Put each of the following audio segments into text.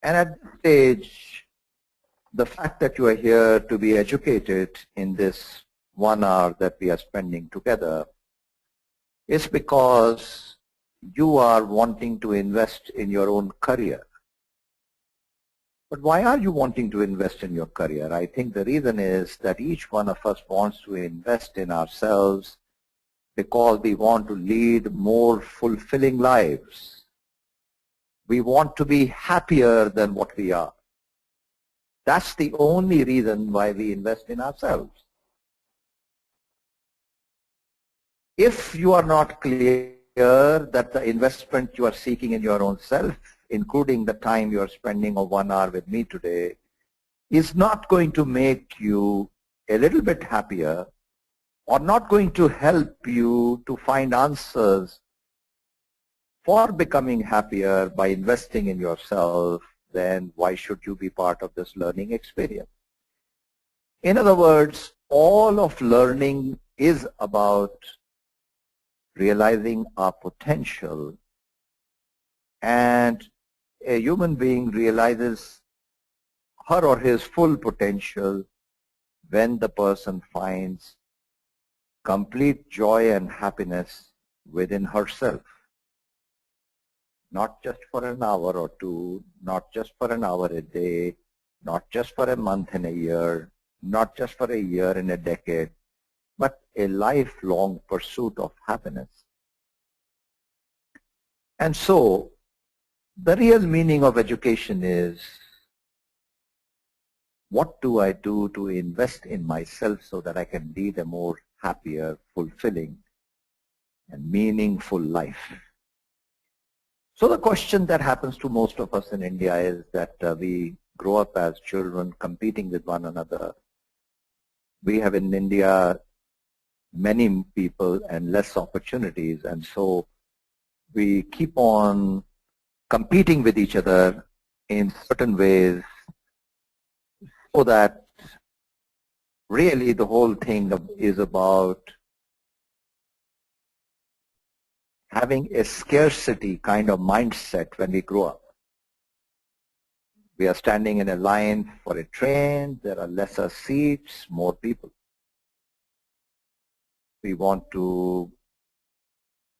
And at this stage, the fact that you are here to be educated in this 1 hour that we are spending together is because you are wanting to invest in your own career. But why are you wanting to invest in your career? I think the reason is that each one of us wants to invest in ourselves because we want to lead more fulfilling lives. We want to be happier than what we are. That's the only reason why we invest in ourselves. If you are not clear that the investment you are seeking in your own self, including the time you are spending of 1 hour with me today, is not going to make you a little bit happier or not going to help you to find answers for becoming happier by investing in yourself, then why should you be part of this learning experience? In other words, all of learning is about realizing our potential, and a human being realizes her or his full potential when the person finds complete joy and happiness within herself. Not just for an hour or two, not just for an hour a day, not just for a month in a year, not just for a year in a decade, but a lifelong pursuit of happiness. And so, the real meaning of education is, what do I do to invest in myself so that I can lead a more happier, fulfilling, and meaningful life? So the question that happens to most of us in India is that we grow up as children competing with one another. We have in India many people and less opportunities, and so we keep on competing with each other in certain ways, so that really the whole thing is about having a scarcity kind of mindset when we grow up. We are standing in a line for a train, there are lesser seats, more people. We want to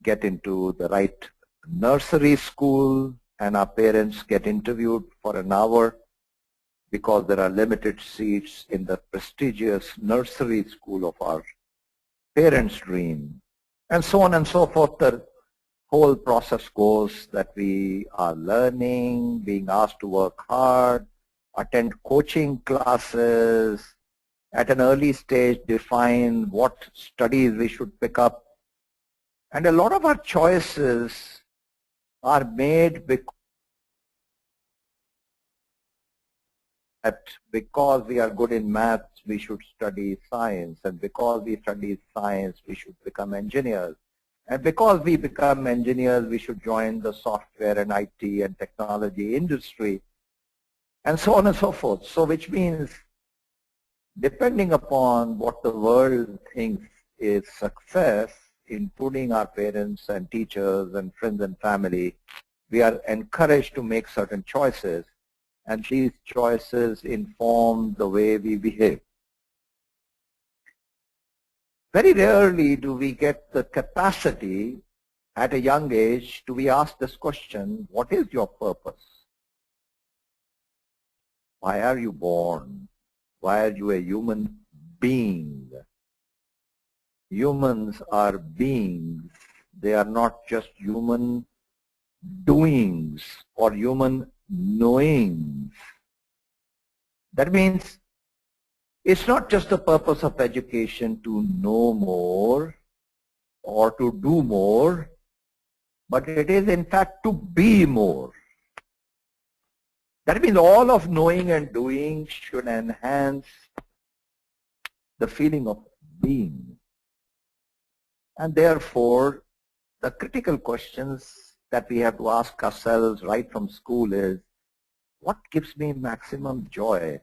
get into the right nursery school, and our parents get interviewed for an hour because there are limited seats in the prestigious nursery school of our parents' dream, and so on and so forth. The whole process goes that we are learning, being asked to work hard, attend coaching classes, at an early stage define what studies we should pick up. And a lot of our choices are made because we are good in maths, we should study science, and because we study science, we should become engineers. And because we become engineers, we should join the software and IT and technology industry, and so on and so forth. So which means, depending upon what the world thinks is success, including our parents and teachers and friends and family, we are encouraged to make certain choices, and these choices inform the way we behave. Very rarely do we get the capacity at a young age to be asked this question: what is your purpose? Why are you born? Why are you a human being? Humans are beings. They are not just human doings or human knowings. That means it's not just the purpose of education to know more or to do more, but it is in fact to be more. That means all of knowing and doing should enhance the feeling of being. And therefore, the critical questions that we have to ask ourselves right from school is, what gives me maximum joy?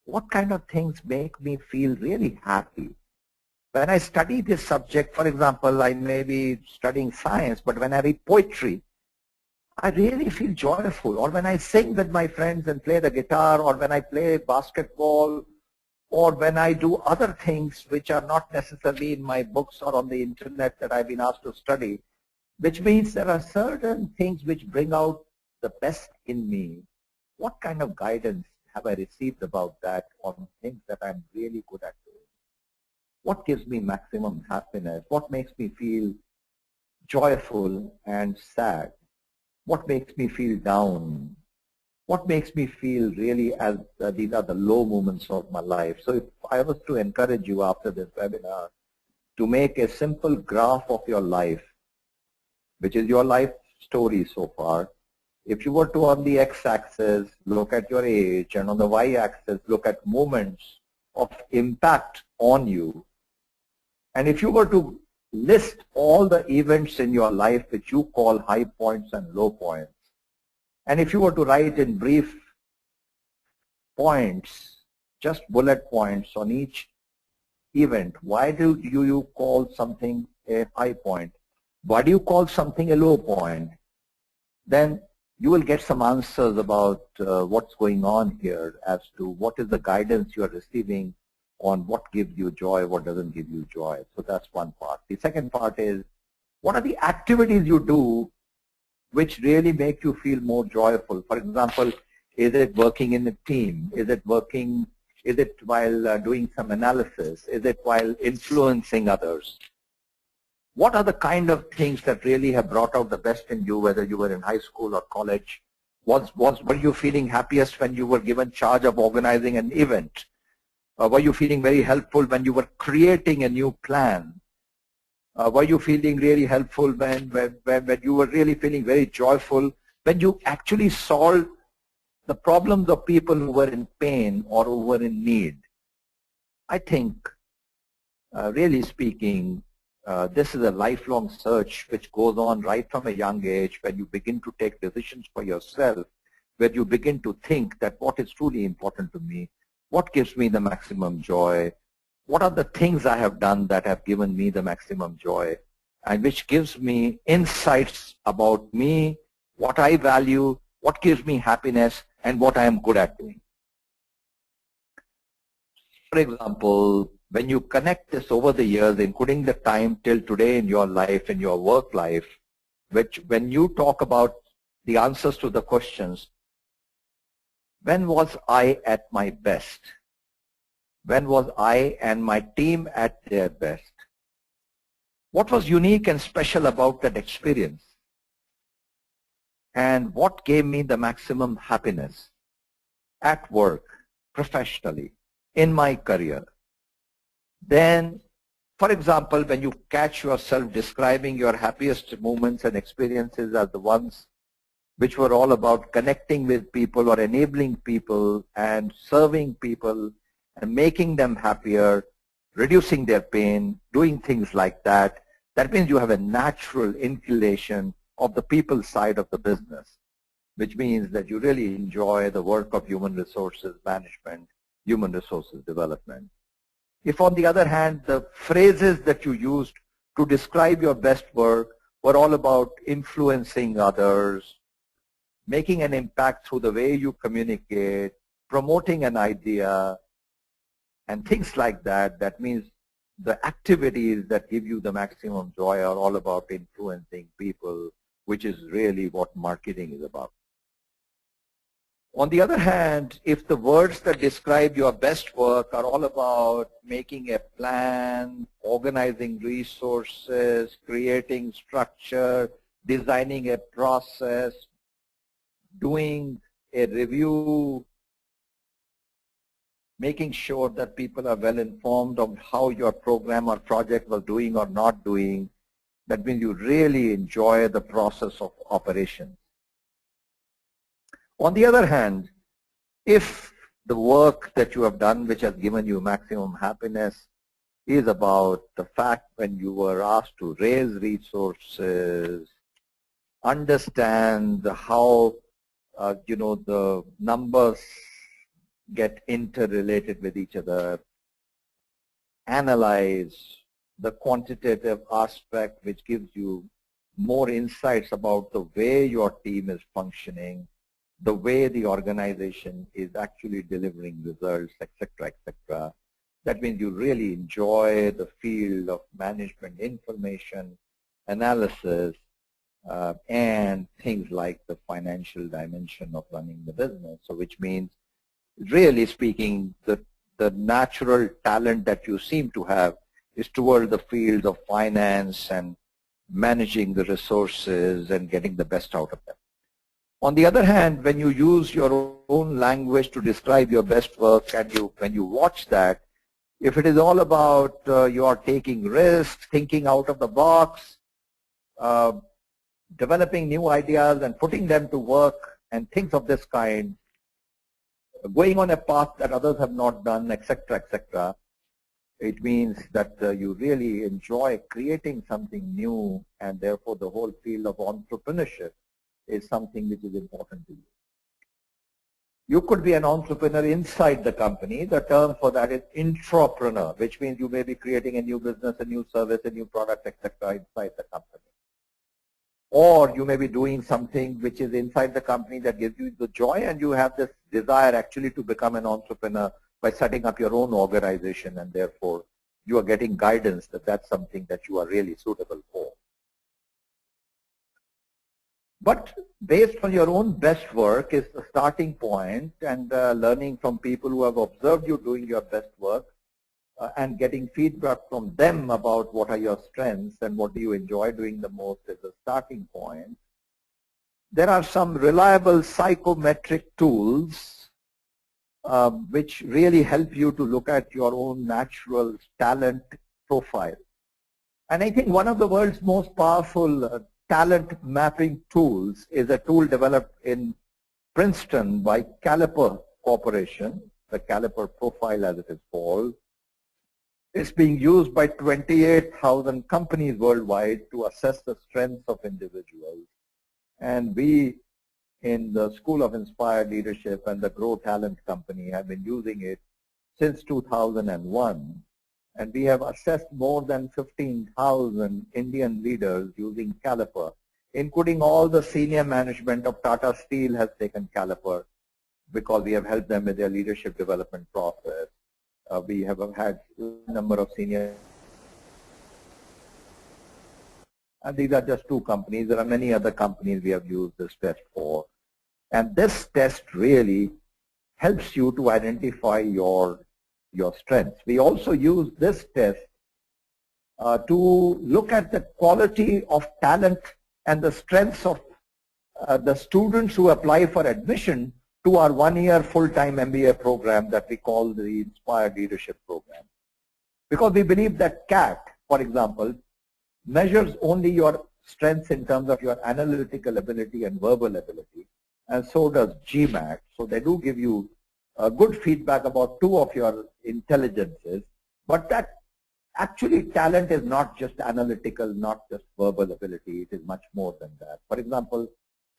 What kind of things make me feel really happy? When I study this subject, for example, I may be studying science, but when I read poetry, I really feel joyful. Or when I sing with my friends and play the guitar, or when I play basketball, or when I do other things which are not necessarily in my books or on the internet that I've been asked to study, which means there are certain things which bring out the best in me. What kind of guidance have I received about that on things that I'm really good at doing? What gives me maximum happiness? What makes me feel joyful and sad? What makes me feel down? What makes me feel really as these are the low moments of my life? So if I was to encourage you after this webinar to make a simple graph of your life, which is your life story so far, if you were to on the x-axis look at your age and on the y-axis look at moments of impact on you, and if you were to list all the events in your life which you call high points and low points, and if you were to write in brief points, just bullet points on each event, why do you call something a high point? Why do you call something a low point? Then you will get some answers about what's going on here as to what is the guidance you are receiving on what gives you joy, what doesn't give you joy. So that's one part. The second part is, what are the activities you do which really make you feel more joyful? For example, is it working in a team? Is it while doing some analysis? Is it while influencing others? What are the kind of things that really have brought out the best in you, whether you were in high school or college? Were you feeling happiest when you were given charge of organizing an event? Were you feeling very helpful when you were creating a new plan? Were you feeling really helpful when you were really feeling very joyful when you actually solved the problems of people who were in pain or who were in need? I think, really speaking, this is a lifelong search which goes on right from a young age when you begin to take decisions for yourself, where you begin to think that what is truly important to me, what gives me the maximum joy, what are the things I have done that have given me the maximum joy, and which gives me insights about me, what I value, what gives me happiness, and what I am good at doing. For example, when you connect this over the years, including the time till today in your life, in your work life, when you talk about the answers to the questions, when was I at my best? When was I and my team at their best? What was unique and special about that experience? And what gave me the maximum happiness at work, professionally, in my career? Then, for example, when you catch yourself describing your happiest moments and experiences as the ones which were all about connecting with people or enabling people and serving people and making them happier, reducing their pain, doing things like that, that means you have a natural inclination of the people side of the business, which means that you really enjoy the work of human resources management, human resources development. If on the other hand, the phrases that you used to describe your best work were all about influencing others, making an impact through the way you communicate, promoting an idea, and things like that, that means the activities that give you the maximum joy are all about influencing people, which is really what marketing is about. On the other hand, if the words that describe your best work are all about making a plan, organizing resources, creating structure, designing a process, doing a review, making sure that people are well informed of how your program or project was doing or not doing, that means you really enjoy the process of operation. On the other hand, if the work that you have done which has given you maximum happiness is about the fact when you were asked to raise resources, understand how the numbers get interrelated with each other, analyze the quantitative aspect which gives you more insights about the way your team is functioning, the way the organization is actually delivering results, etc., etc. That means you really enjoy the field of management information, analysis, and things like the financial dimension of running the business. So which means, really speaking, the natural talent that you seem to have is toward the field of finance and managing the resources and getting the best out of them. On the other hand, when you use your own language to describe your best work, and when you watch that, if it is all about you are taking risks, thinking out of the box, developing new ideas and putting them to work and things of this kind, going on a path that others have not done, etc., etc., it means that you really enjoy creating something new, and therefore the whole field of entrepreneurship is something which is important to you. You could be an entrepreneur inside the company. The term for that is intrapreneur, which means you may be creating a new business, a new service, a new product, etc. inside the company. Or you may be doing something which is inside the company that gives you the joy, and you have this desire actually to become an entrepreneur by setting up your own organization, and therefore you are getting guidance that that's something that you are really suitable for. But based on your own best work is the starting point, and learning from people who have observed you doing your best work and getting feedback from them about what are your strengths and what do you enjoy doing the most is the starting point. There are some reliable psychometric tools which really help you to look at your own natural talent profile. And I think one of the world's most powerful talent mapping tools is a tool developed in Princeton by Caliper Corporation, the Caliper Profile as it is called. It's being used by 28,000 companies worldwide to assess the strengths of individuals. And we in the School of Inspired Leadership and the Grow Talent Company have been using it since 2001. And we have assessed more than 15,000 Indian leaders using Caliper, including all the senior management of Tata Steel has taken Caliper because we have helped them with their leadership development process. We have had a number of senior, and these are just two companies. There are many other companies we have used this test for. And this test really helps you to identify your strengths. We also use this test to look at the quality of talent and the strengths of the students who apply for admission to our one-year full-time MBA program that we call the Inspired Leadership Program. Because we believe that CAT, for example, measures only your strengths in terms of your analytical ability and verbal ability, and so does GMAT. So they do give you good feedback about two of your intelligences, but that actually talent is not just analytical, not just verbal ability, it is much more than that. For example,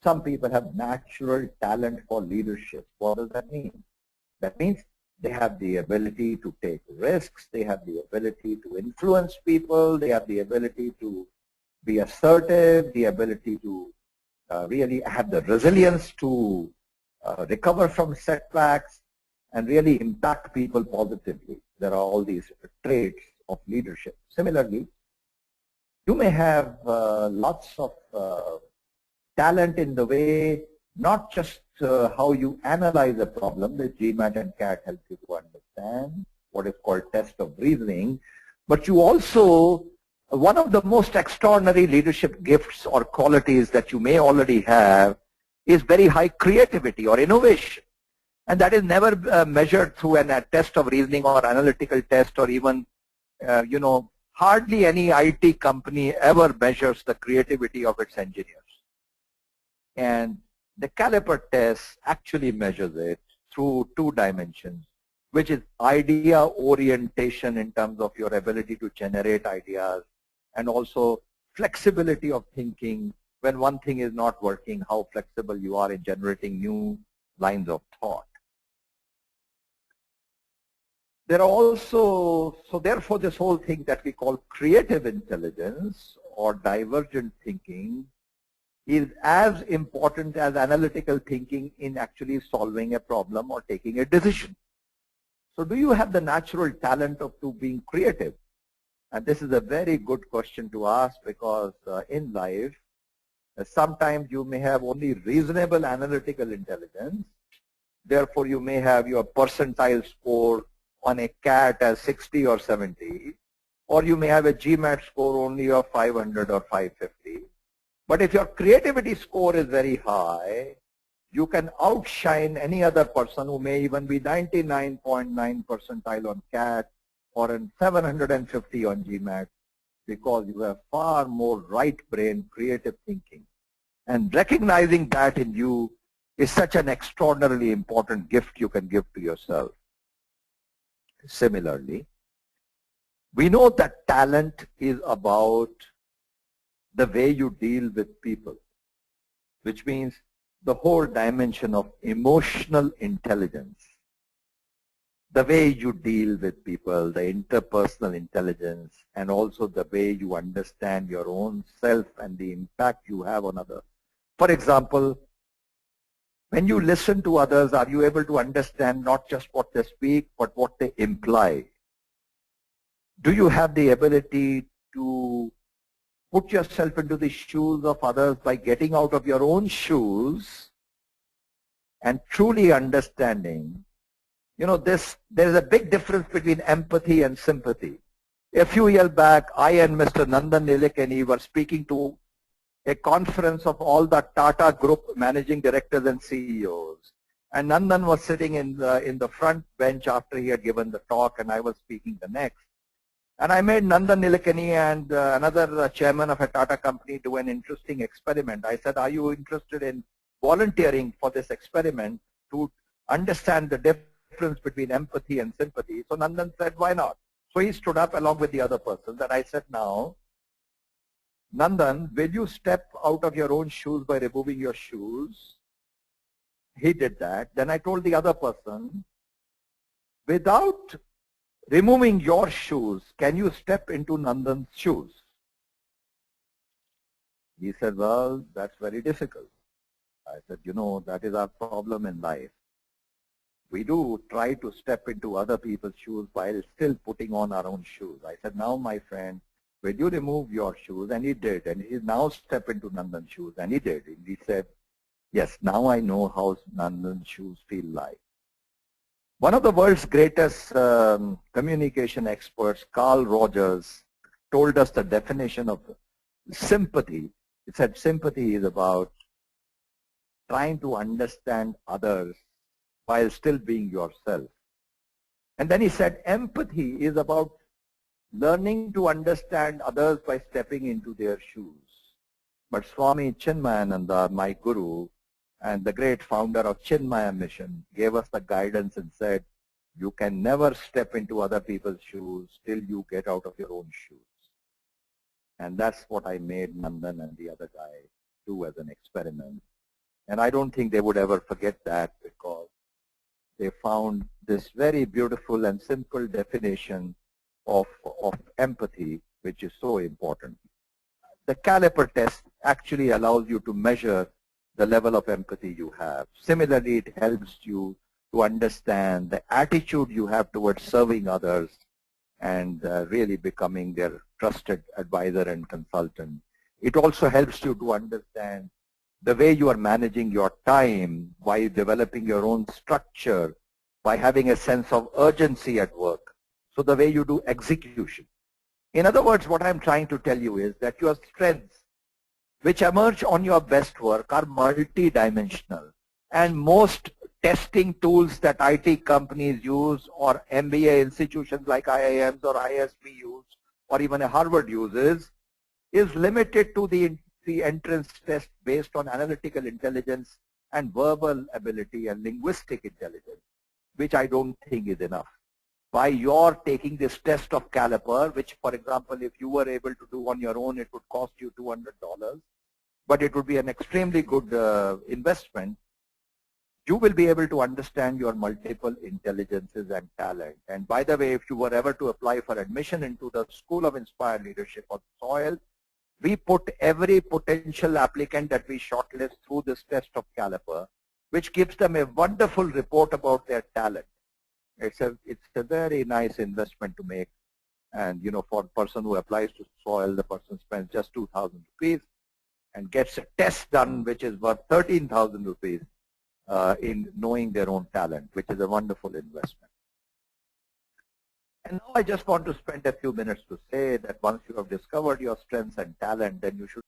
some people have natural talent for leadership. What does that mean? That means they have the ability to take risks, they have the ability to influence people, they have the ability to be assertive, the ability to really have the resilience to recover from setbacks and really impact people positively. There are all these traits of leadership. Similarly, you may have lots of talent in the way, not just how you analyze a problem, the GMAT and CAT help you to understand what is called test of reasoning, but you also, one of the most extraordinary leadership gifts or qualities that you may already have is very high creativity or innovation. And that is never measured through a test of reasoning or analytical test, or even, hardly any IT company ever measures the creativity of its engineers. And the Caliper test actually measures it through two dimensions, which is idea orientation in terms of your ability to generate ideas, and also flexibility of thinking. When one thing is not working, how flexible you are in generating new lines of thought. there are also, so therefore this whole thing that we call creative intelligence or divergent thinking is as important as analytical thinking in actually solving a problem or taking a decision. So do you have the natural talent of being creative? And this is a very good question to ask, because in life, sometimes you may have only reasonable analytical intelligence. Therefore, you may have your percentile score on a CAT as 60 or 70, or you may have a GMAT score only of 500 or 550. But if your creativity score is very high, you can outshine any other person who may even be 99.9 percentile on CAT or in 750 on GMAT, because you have far more right brain creative thinking. And recognizing that in you is such an extraordinarily important gift you can give to yourself. Similarly, we know that talent is about the way you deal with people, which means the whole dimension of emotional intelligence, the way you deal with people, the interpersonal intelligence, and also the way you understand your own self and the impact you have on others. For example, when you listen to others, are you able to understand not just what they speak, but what they imply? Do you have the ability to put yourself into the shoes of others by getting out of your own shoes and truly understanding? You know, there is a big difference between empathy and sympathy. A few years back, I and Mr. Nandan Nilekani were speaking to a conference of all the Tata Group managing directors and CEOs. And Nandan was sitting in the front bench after he had given the talk, and I was speaking the next. And I made Nandan Nilekani and another chairman of a Tata company do an interesting experiment. I said, are you interested in volunteering for this experiment to understand the difference between empathy and sympathy? So Nandan said, why not? So he stood up along with the other persons, and I said, now, Nandan, will you step out of your own shoes by removing your shoes? He did that. Then I told the other person, without removing your shoes, can you step into Nandan's shoes? He said, well, that's very difficult. I said, you know, that is our problem in life. We do try to step into other people's shoes while still putting on our own shoes. I said, now, my friend, will you remove your shoes? And he did. And he now step into Nandan's shoes. And he did. And he said, yes, now I know how Nandan's shoes feel like. One of the world's greatest communication experts, Carl Rogers, told us the definition of sympathy. He said sympathy is about trying to understand others while still being yourself. And then he said empathy is about learning to understand others by stepping into their shoes. But Swami Chinmayananda, my guru, and the great founder of Chinmaya Mission, gave us the guidance and said, you can never step into other people's shoes till you get out of your own shoes. And that's what I made Nandan and the other guy do as an experiment. And I don't think they would ever forget that, because they found this very beautiful and simple definition of empathy, which is so important. The caliper test actually allows you to measure the level of empathy you have. Similarly, it helps you to understand the attitude you have towards serving others and really becoming their trusted advisor and consultant. It also helps you to understand the way you are managing your time by developing your own structure, by having a sense of urgency at work. So the way you do execution. In other words, what I'm trying to tell you is that your strengths which emerge on your best work are multidimensional, and most testing tools that IT companies use or MBA institutions like IIMs or ISB use or even a Harvard uses is limited to the entrance test based on analytical intelligence and verbal ability and linguistic intelligence, which I don't think is enough. By your taking this test of caliper, which, for example, if you were able to do on your own, it would cost you $200, but it would be an extremely good investment. you will be able to understand your multiple intelligences and talent. And by the way, if you were ever to apply for admission into the School of Inspired Leadership on Soil, we put every potential applicant that we shortlist through this test of caliper, which gives them a wonderful report about their talent. It's a very nice investment to make. And for the person who applies to Soil, the person spends just 2,000 rupees and gets a test done which is worth 13,000 rupees in knowing their own talent, which is a wonderful investment. And now I just want to spend a few minutes to say that once you have discovered your strengths and talent, then you should